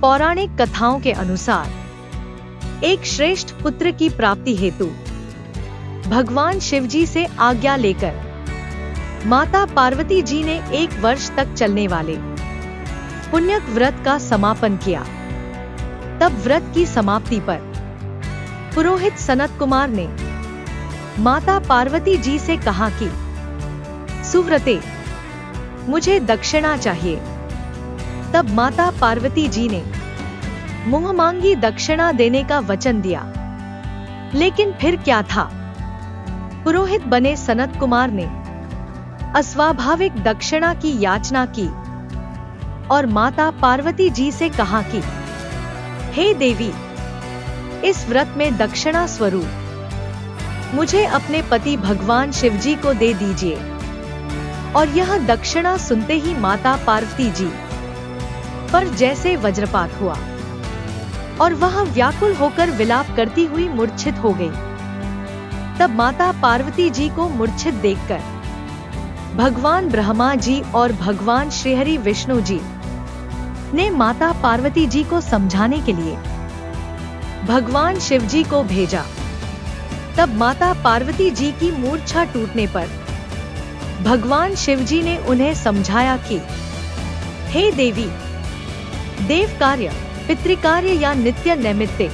पौराणिक कथाओं के अनुसार एक श्रेष्ठ पुत्र की प्राप्ति हेतु भगवान शिवजी से आज्ञा लेकर माता पार्वती जी ने 1 वर्ष तक चलने वाले पुण्यक व्रत का समापन किया। तब व्रत की समाप्ति पर पुरोहित सनत कुमार ने माता पार्वती जी से कहा कि सुव्रते, मुझे दक्षिणा चाहिए। तब माता पार्वती जी ने मुंह मांगी दक्षिणा देने का वचन दिया। लेकिन फिर क्या था, पुरोहित बने सनत कुमार ने अस्वाभाविक दक्षिणा की याचना की और माता पार्वती जी से कहा कि हे देवी, इस व्रत में दक्षिणा स्वरूप मुझे अपने पति भगवान शिवजी को दे दीजिए। और यह दक्षिणा सुनते ही माता पार्वती जी पर जैसे वज्रपात हुआ और वह व्याकुल होकर विलाप करती हुई मूर्छित हो गई। तब माता पार्वती जी को मूर्छित देखकर भगवान ब्रह्मा जी और भगवान श्रीहरि विष्णु जी ने माता पार्वती जी को समझाने के लिए भगवान शिवजी को भेजा। तब माता पार्वती जी की मूर्छा टूटने पर भगवान शिवजी ने उन्हें समझाया कि हे देवी, देव कार्य, पितृकार्य या नित्य नैमित्तिक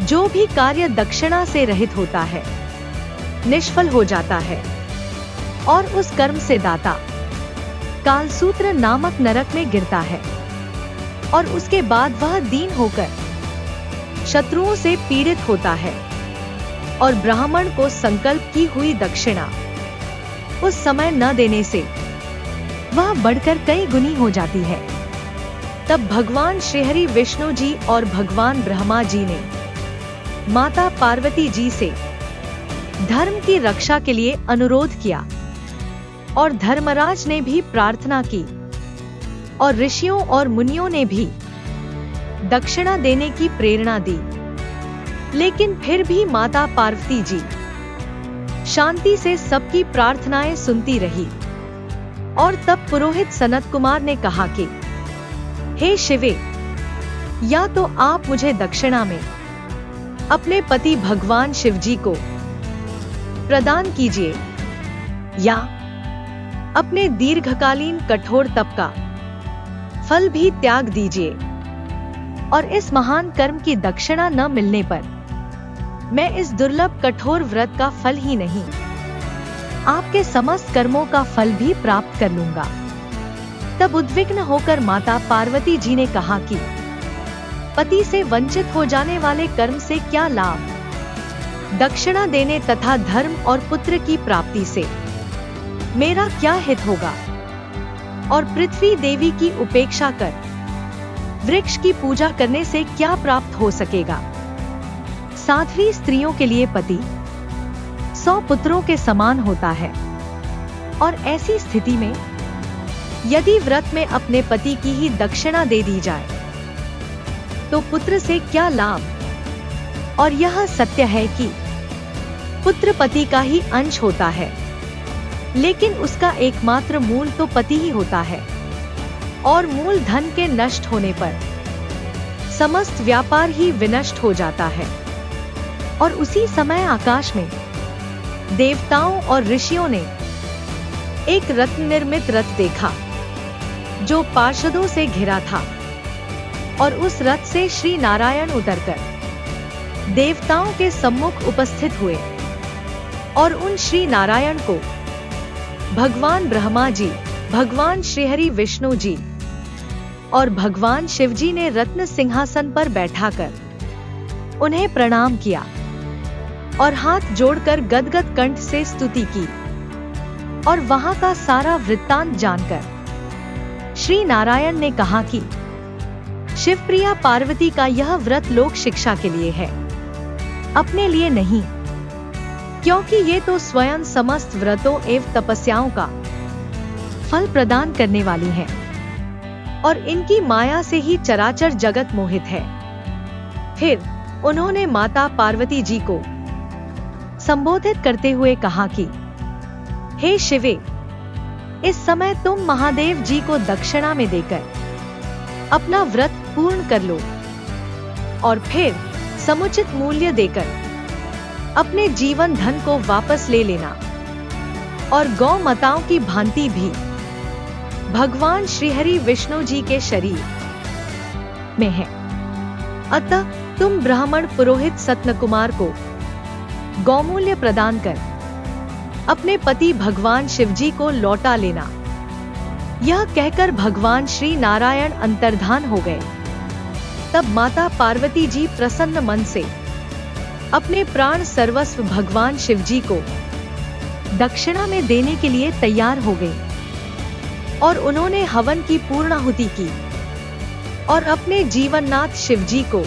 जो भी कार्य दक्षिणा से रहित होता है निष्फल हो जाता है और उस कर्म से दाता कालसूत्र नामक नरक में गिरता है और उसके बाद वह दीन होकर शत्रुओं से पीड़ित होता है और ब्राह्मण को संकल्प की हुई दक्षिणा उस समय न देने से वह बढ़कर कई गुनी हो जाती है। तब भगवान श्रीहरि विष्णु जी और भगवान ब्रह्मा जी ने माता पार्वती जी से धर्म की रक्षा के लिए अनुरोध किया और धर्मराज ने भी प्रार्थना की और ऋषियों और मुनियों ने भी दक्षिणा देने की प्रेरणा दी। लेकिन फिर भी माता पार्वती जी शांति से सबकी प्रार्थनाएं सुनती रही। और तब पुरोहित सनत कुमार ने कहा कि हे शिवे, या तो आप मुझे दक्षिणा में अपने पति भगवान शिवजी को प्रदान कीजिए या अपने दीर्घकालीन कठोर तप का फल भी त्याग दीजिए। और इस महान कर्म की दक्षिणा न मिलने पर मैं इस दुर्लभ कठोर व्रत का फल ही नहीं, आपके समस्त कर्मों का फल भी प्राप्त कर लूंगा। तब उद्विग्न होकर माता पार्वती जी ने कहा कि पति से वंचित हो जाने वाले कर्म से क्या लाभ, दक्षिणा देने तथा धर्म और पुत्र की प्राप्ति से मेरा क्या हित होगा। और पृथ्वी देवी की उपेक्षा कर वृक्ष की पूजा करने से क्या प्राप्त हो सकेगा। साध्वी स्त्रियों के लिए पति 100 पुत्रों के समान होता है और ऐसी स्थिति में यदि व्रत में अपने पति की ही दक्षिणा दे दी जाए तो पुत्र से क्या लाभ। और यह सत्य है कि पुत्र पति का ही अंश होता है, लेकिन उसका एकमात्र मूल तो पति ही होता है। और मूल धन के नष्ट होने पर समस्त व्यापार ही विनष्ट हो जाता है। और उसी समय आकाश में देवताओं और ऋषियों ने एक रत्न निर्मित रथ देखा जो पार्षदों से घिरा था। और उस रथ से श्री नारायण उतरकर देवताओं के सम्मुख उपस्थित हुए और उन श्री नारायण को भगवान ब्रह्मा जी, भगवान श्रीहरि विष्णु जी और भगवान शिवजी ने रत्न सिंहासन पर बैठाकर उन्हें प्रणाम किया और हाथ जोड़कर गदगद कंठ से स्तुति की। और वहां का सारा वृत्तांत जानकर श्री नारायण ने कहा कि शिवप्रिया पार्वती का यह व्रत लोक शिक्षा के लिए है, अपने लिए नहीं, क्योंकि ये तो स्वयं समस्त व्रतों एवं तपस्याओं का फल प्रदान करने वाली हैं और इनकी माया से ही चराचर जगत मोहित है। फिर उन्होंने माता पार्वती जी को संबोधित करते हुए कहा कि हे शिवे, इस समय तुम महादेव जी को दक्षिणा में देकर अपना व्रत पूर्ण कर लो और फिर समुचित मूल्य देकर अपने जीवन धन को वापस ले लेना। और गौ माताओं की भांति भी भगवान श्रीहरि विष्णु जी के शरीर में है। अतः तुम ब्राह्मण पुरोहित सतनकुमार को गौमूल्य प्रदान कर अपने पति भगवान शिवजी को लौटा लेना। यह कहकर भगवान श्री नारायण अंतर्धान हो गए। तब माता पार्वती जी प्रसन्न मन से अपने प्राण सर्वस्व भगवान शिवजी को दक्षिणा में देने के लिए तैयार हो गई और उन्होंने हवन की पूर्णाहुति की और अपने जीवननाथ शिवजी को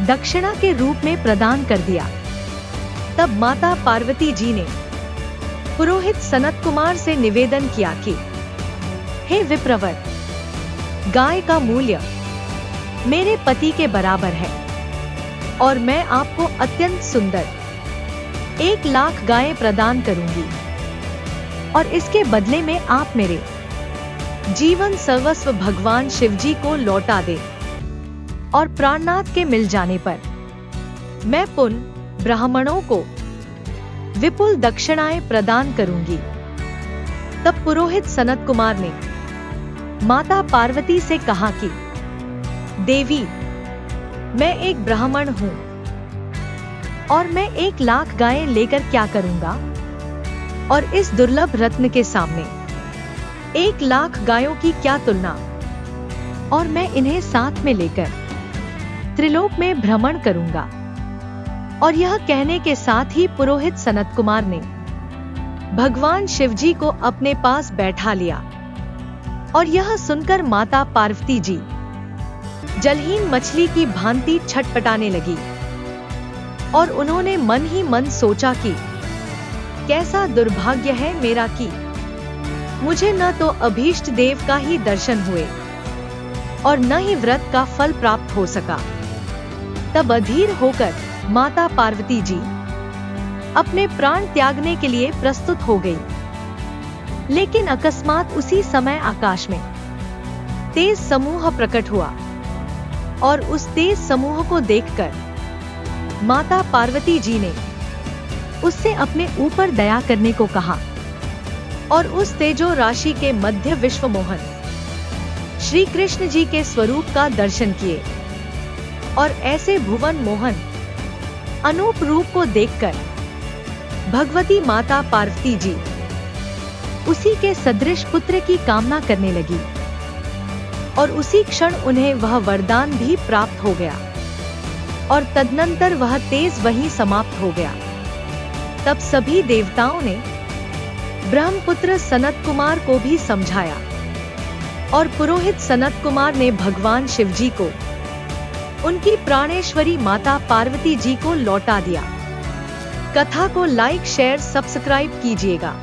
दक्षिणा के रूप में प्रदान कर दिया। तब माता पार्वती जी ने पुरोहित सनत कुमार से निवेदन किया कि हे विप्रवर, गाय का मूल्य मेरे पति के बराबर है और मैं आपको अत्यंत सुंदर 1,00,000 गायें प्रदान करूंगी और इसके बदले में आप मेरे जीवन सर्वस्व भगवान शिवजी को लौटा दे और प्राणनाथ के मिल जाने पर मैं पुनः ब्राह्मणों को विपुल दक्षिणाएं प्रदान करूंगी। तब पुरोहित सनत कुमार ने माता पार्वती से कहा कि देवी, मैं एक ब्राह्मण हूं और मैं 1,00,000 गायें लेकर क्या करूंगा और इस दुर्लभ रत्न के सामने 1,00,000 गायों की क्या तुलना, और मैं इन्हें साथ में लेकर त्रिलोक में भ्रमण करूंगा। और यह कहने के साथ ही पुरोहित सनत कुमार ने भगवान शिवजी को अपने पास बैठा लिया। और यह सुनकर माता पार्वती जी जलहीन मछली की भांति छटपटाने लगी और उन्होंने मन ही मन सोचा कि कैसा दुर्भाग्य है मेरा कि मुझे न तो अभीष्ट देव का ही दर्शन हुए और न ही व्रत का फल प्राप्त हो सका। तब अधीर होकर माता पार्वती जी अपने प्राण त्यागने के लिए प्रस्तुत हो गई। लेकिन अकस्मात उसी समय आकाश में तेज समूह प्रकट हुआ और उस तेज समूह को देखकर माता पार्वती जी ने उससे अपने ऊपर दया करने को कहा और उस तेजो राशि के मध्य विश्व मोहन श्री कृष्ण जी के स्वरूप का दर्शन किए। और ऐसे भुवन मोहन अनूप रूप को देखकर भगवती माता पार्वती जी उसी के सदृश पुत्र की कामना करने लगी और उसी क्षण उन्हें वह वरदान भी प्राप्त हो गया और तदनंतर वह तेज वहीं समाप्त हो गया। तब सभी देवताओं ने ब्रह्मपुत्र सनत कुमार को भी समझाया और पुरोहित सनत कुमार ने भगवान शिवजी को उनकी प्राणेश्वरी माता पार्वती जी को लौटा दिया। कथा को लाइक, शेयर, सब्सक्राइब कीजिएगा।